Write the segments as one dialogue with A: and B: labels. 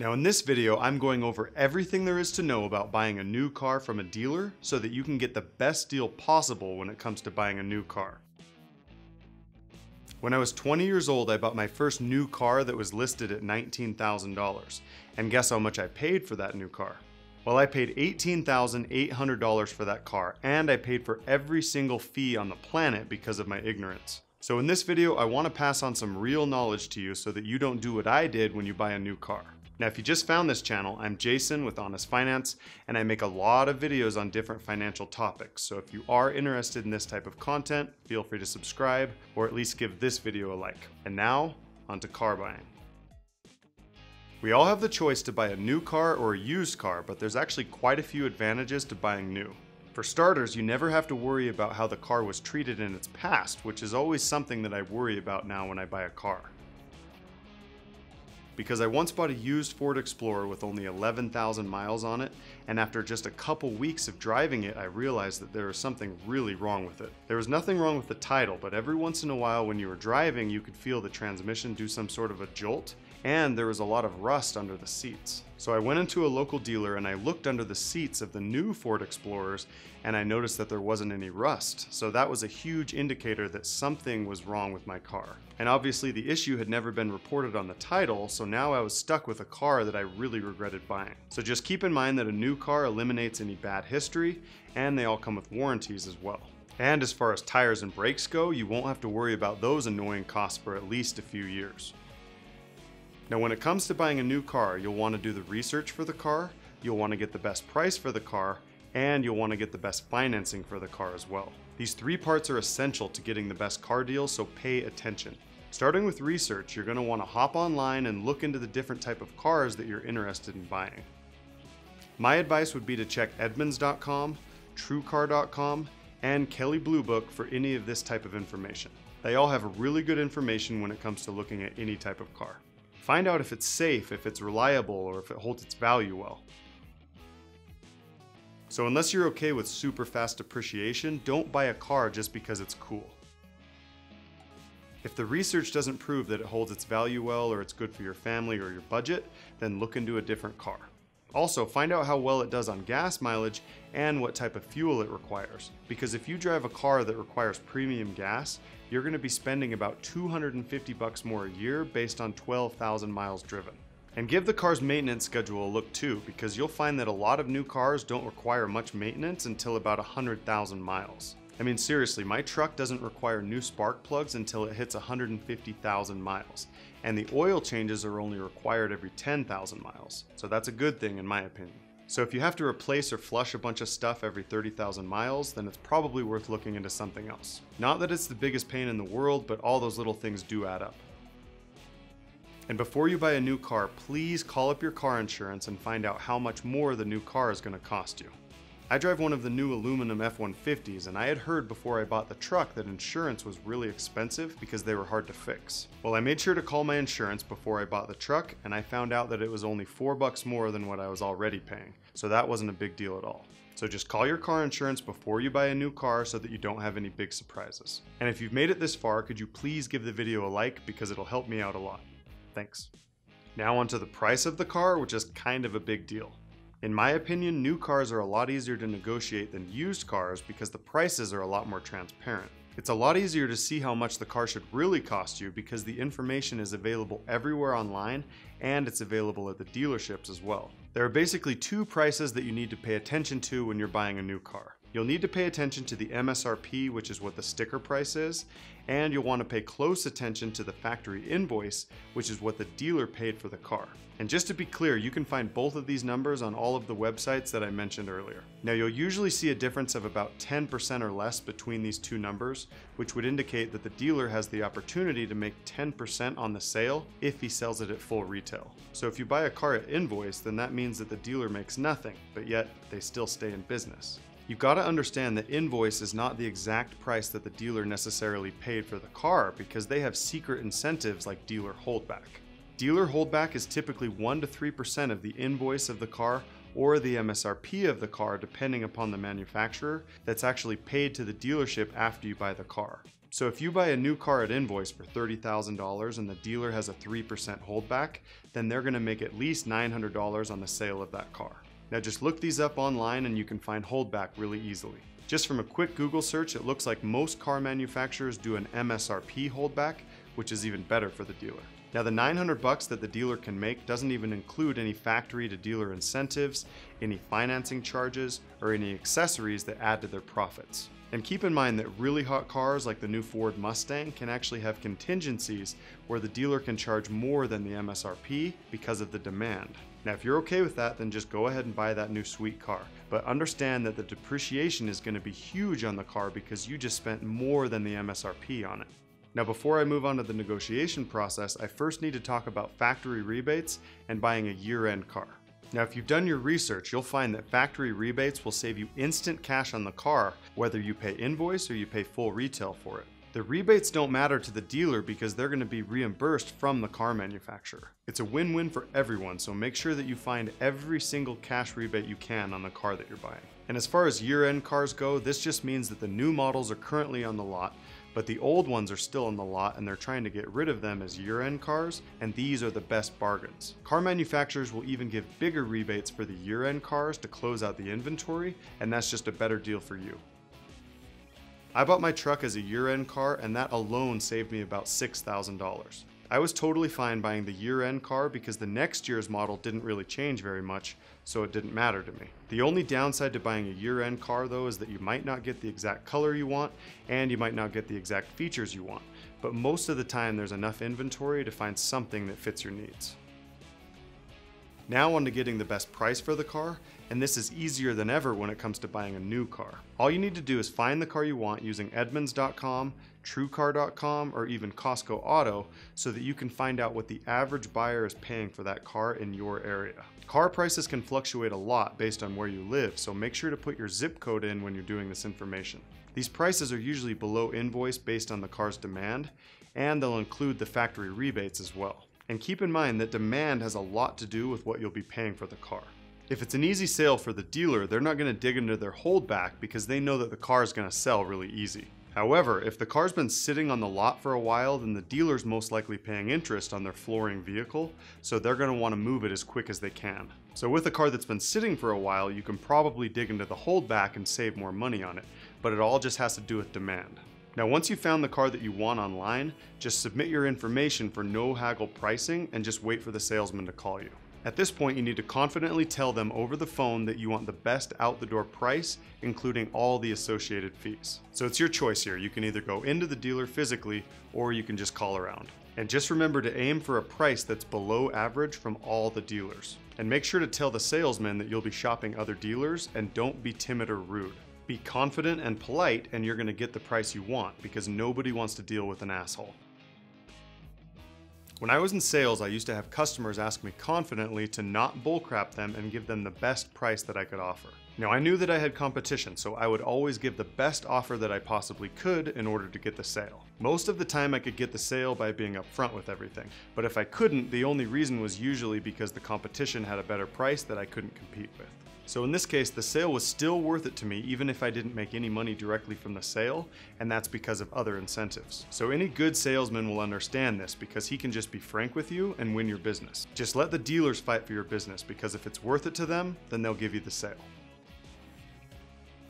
A: Now in this video, I'm going over everything there is to know about buying a new car from a dealer so that you can get the best deal possible when it comes to buying a new car. When I was 20 years old, I bought my first new car that was listed at $19,000. And guess how much I paid for that new car? Well, I paid $18,800 for that car, and I paid for every single fee on the planet because of my ignorance. So in this video, I want to pass on some real knowledge to you so that you don't do what I did when you buy a new car. Now, if you just found this channel, I'm Jason with Honest Finance, and I make a lot of videos on different financial topics. So if you are interested in this type of content, feel free to subscribe or at least give this video a like. And now, onto car buying. We all have the choice to buy a new car or a used car, but there's actually quite a few advantages to buying new. For starters, you never have to worry about how the car was treated in its past, which is always something that I worry about now when I buy a car. Because I once bought a used Ford Explorer with only 11,000 miles on it, and after just a couple weeks of driving it, I realized that there was something really wrong with it. There was nothing wrong with the title, but every once in a while when you were driving, you could feel the transmission do some sort of a jolt, and there was a lot of rust under the seats. So I went into a local dealer and I looked under the seats of the new Ford Explorers, and I noticed that there wasn't any rust. So that was a huge indicator that something was wrong with my car. And obviously the issue had never been reported on the title, so now I was stuck with a car that I really regretted buying. So just keep in mind that a new car eliminates any bad history, and they all come with warranties as well. And as far as tires and brakes go, you won't have to worry about those annoying costs for at least a few years. Now when it comes to buying a new car, you'll want to do the research for the car, you'll want to get the best price for the car, and you'll want to get the best financing for the car as well. These three parts are essential to getting the best car deal, so pay attention. Starting with research, you're going to want to hop online and look into the different type of cars that you're interested in buying. My advice would be to check Edmunds.com, TrueCar.com, and Kelley Blue Book for any of this type of information. They all have really good information when it comes to looking at any type of car. Find out if it's safe, if it's reliable, or if it holds its value well. So unless you're okay with super fast depreciation, don't buy a car just because it's cool. If the research doesn't prove that it holds its value well or it's good for your family or your budget, then look into a different car. Also, find out how well it does on gas mileage and what type of fuel it requires. Because if you drive a car that requires premium gas, you're going to be spending about $250 more a year based on 12,000 miles driven. And give the car's maintenance schedule a look too, because you'll find that a lot of new cars don't require much maintenance until about 100,000 miles. I mean seriously, my truck doesn't require new spark plugs until it hits 150,000 miles, and the oil changes are only required every 10,000 miles. So that's a good thing in my opinion. So if you have to replace or flush a bunch of stuff every 30,000 miles, then it's probably worth looking into something else. Not that it's the biggest pain in the world, but all those little things do add up. And before you buy a new car, please call up your car insurance and find out how much more the new car is going to cost you. I drive one of the new aluminum F-150s, and I had heard before I bought the truck that insurance was really expensive because they were hard to fix. Well, I made sure to call my insurance before I bought the truck, and I found out that it was only $4 more than what I was already paying, so that wasn't a big deal at all. So just call your car insurance before you buy a new car so that you don't have any big surprises. And if you've made it this far, could you please give the video a like because it'll help me out a lot. Thanks. Now onto the price of the car, which is kind of a big deal. In my opinion, new cars are a lot easier to negotiate than used cars because the prices are a lot more transparent. It's a lot easier to see how much the car should really cost you because the information is available everywhere online and it's available at the dealerships as well. There are basically two prices that you need to pay attention to when you're buying a new car. You'll need to pay attention to the MSRP, which is what the sticker price is, and you'll want to pay close attention to the factory invoice, which is what the dealer paid for the car. And just to be clear, you can find both of these numbers on all of the websites that I mentioned earlier. Now you'll usually see a difference of about 10% or less between these two numbers, which would indicate that the dealer has the opportunity to make 10% on the sale if he sells it at full retail. So if you buy a car at invoice, then that means that the dealer makes nothing, but yet they still stay in business. You've got to understand that invoice is not the exact price that the dealer necessarily paid for the car because they have secret incentives like dealer holdback. Dealer holdback is typically 1 to 3% of the invoice of the car or the MSRP of the car depending upon the manufacturer that's actually paid to the dealership after you buy the car. So if you buy a new car at invoice for $30,000 and the dealer has a 3% holdback, then they're going to make at least $900 on the sale of that car. Now just look these up online and you can find holdback really easily. Just from a quick Google search, it looks like most car manufacturers do an MSRP holdback, which is even better for the dealer. Now the $900 that the dealer can make doesn't even include any factory to dealer incentives, any financing charges, or any accessories that add to their profits. And keep in mind that really hot cars like the new Ford Mustang can actually have contingencies where the dealer can charge more than the MSRP because of the demand. Now if you're okay with that, then just go ahead and buy that new sweet car. But understand that the depreciation is going to be huge on the car because you just spent more than the MSRP on it. Now before I move on to the negotiation process, I first need to talk about factory rebates and buying a year-end car. Now if you've done your research, you'll find that factory rebates will save you instant cash on the car, whether you pay invoice or you pay full retail for it. The rebates don't matter to the dealer because they're going to be reimbursed from the car manufacturer. It's a win-win for everyone, so make sure that you find every single cash rebate you can on the car that you're buying. And as far as year-end cars go, this just means that the new models are currently on the lot, but the old ones are still on the lot and they're trying to get rid of them as year-end cars, and these are the best bargains. Car manufacturers will even give bigger rebates for the year-end cars to close out the inventory, and that's just a better deal for you. I bought my truck as a year-end car and that alone saved me about $6,000. I was totally fine buying the year-end car because the next year's model didn't really change very much, so it didn't matter to me. The only downside to buying a year-end car though is that you might not get the exact color you want and you might not get the exact features you want, but most of the time there's enough inventory to find something that fits your needs. Now on to getting the best price for the car, and this is easier than ever when it comes to buying a new car. All you need to do is find the car you want using Edmunds.com, TrueCar.com, or even Costco Auto so that you can find out what the average buyer is paying for that car in your area. Car prices can fluctuate a lot based on where you live, so make sure to put your zip code in when you're doing this information. These prices are usually below invoice based on the car's demand, and they'll include the factory rebates as well. And keep in mind that demand has a lot to do with what you'll be paying for the car. If it's an easy sale for the dealer, they're not going to dig into their holdback because they know that the car is going to sell really easy. However, if the car's been sitting on the lot for a while, then the dealer's most likely paying interest on their flooring vehicle, so they're going to want to move it as quick as they can. So with a car that's been sitting for a while, you can probably dig into the holdback and save more money on it, but it all just has to do with demand. Now once you've found the car that you want online, just submit your information for no haggle pricing and just wait for the salesman to call you. At this point, you need to confidently tell them over the phone that you want the best out-the-door price, including all the associated fees. So it's your choice here. You can either go into the dealer physically or you can just call around. And just remember to aim for a price that's below average from all the dealers. And make sure to tell the salesman that you'll be shopping other dealers and don't be timid or rude. Be confident and polite and you're going to get the price you want because nobody wants to deal with an asshole. When I was in sales, I used to have customers ask me confidently to not bullcrap them and give them the best price that I could offer. Now I knew that I had competition, so I would always give the best offer that I possibly could in order to get the sale. Most of the time I could get the sale by being upfront with everything, but if I couldn't, the only reason was usually because the competition had a better price that I couldn't compete with. So in this case, the sale was still worth it to me even if I didn't make any money directly from the sale, and that's because of other incentives. So any good salesman will understand this because he can just be frank with you and win your business. Just let the dealers fight for your business because if it's worth it to them, then they'll give you the sale.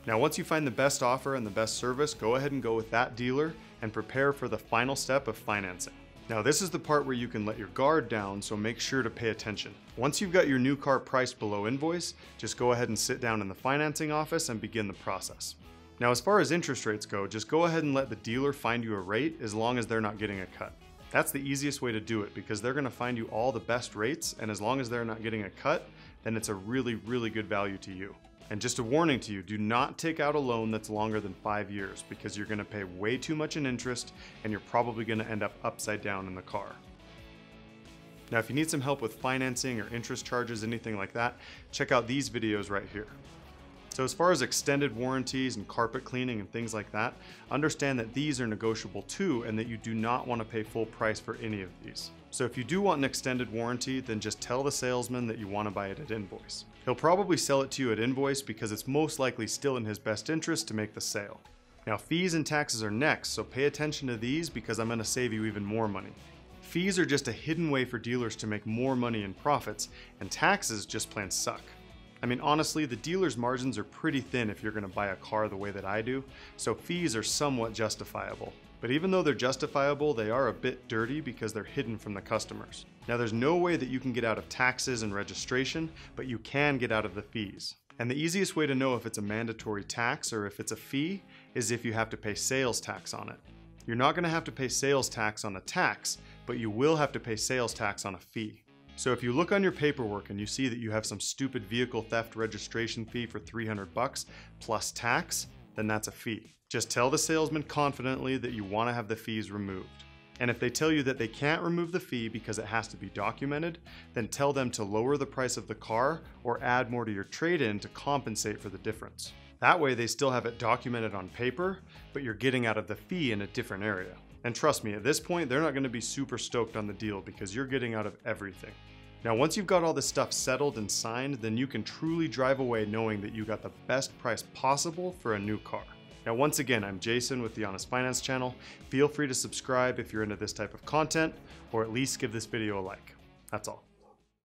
A: Now once you find the best offer and the best service, go ahead and go with that dealer and prepare for the final step of financing. Now this is the part where you can let your guard down, so make sure to pay attention. Once you've got your new car priced below invoice, just go ahead and sit down in the financing office and begin the process. Now as far as interest rates go, just go ahead and let the dealer find you a rate as long as they're not getting a cut. That's the easiest way to do it because they're going to find you all the best rates, and as long as they're not getting a cut, then it's a really good value to you. And just a warning to you, do not take out a loan that's longer than 5 years because you're going to pay way too much in interest and you're probably going to end up upside down in the car. Now if you need some help with financing or interest charges, anything like that, check out these videos right here. So as far as extended warranties and carpet cleaning and things like that, understand that these are negotiable too and that you do not want to pay full price for any of these. So if you do want an extended warranty, then just tell the salesman that you want to buy it at invoice. He'll probably sell it to you at invoice because it's most likely still in his best interest to make the sale. Now fees and taxes are next, so pay attention to these because I'm going to save you even more money. Fees are just a hidden way for dealers to make more money in profits, and taxes just plain suck. I mean, honestly, the dealer's margins are pretty thin if you're going to buy a car the way that I do, so fees are somewhat justifiable. But even though they're justifiable, they are a bit dirty because they're hidden from the customers. Now, there's no way that you can get out of taxes and registration, but you can get out of the fees. And the easiest way to know if it's a mandatory tax or if it's a fee is if you have to pay sales tax on it. You're not going to have to pay sales tax on a tax, but you will have to pay sales tax on a fee. So if you look on your paperwork and you see that you have some stupid vehicle theft registration fee for $300 plus tax, then that's a fee. Just tell the salesman confidently that you want to have the fees removed. And if they tell you that they can't remove the fee because it has to be documented, then tell them to lower the price of the car or add more to your trade-in to compensate for the difference. That way they still have it documented on paper, but you're getting out of the fee in a different area. And trust me, at this point, they're not going to be super stoked on the deal because you're getting out of everything. Now, once you've got all this stuff settled and signed, then you can truly drive away knowing that you got the best price possible for a new car. Now, once again, I'm Jason with the Honest Finance channel. Feel free to subscribe if you're into this type of content, or at least give this video a like. That's all.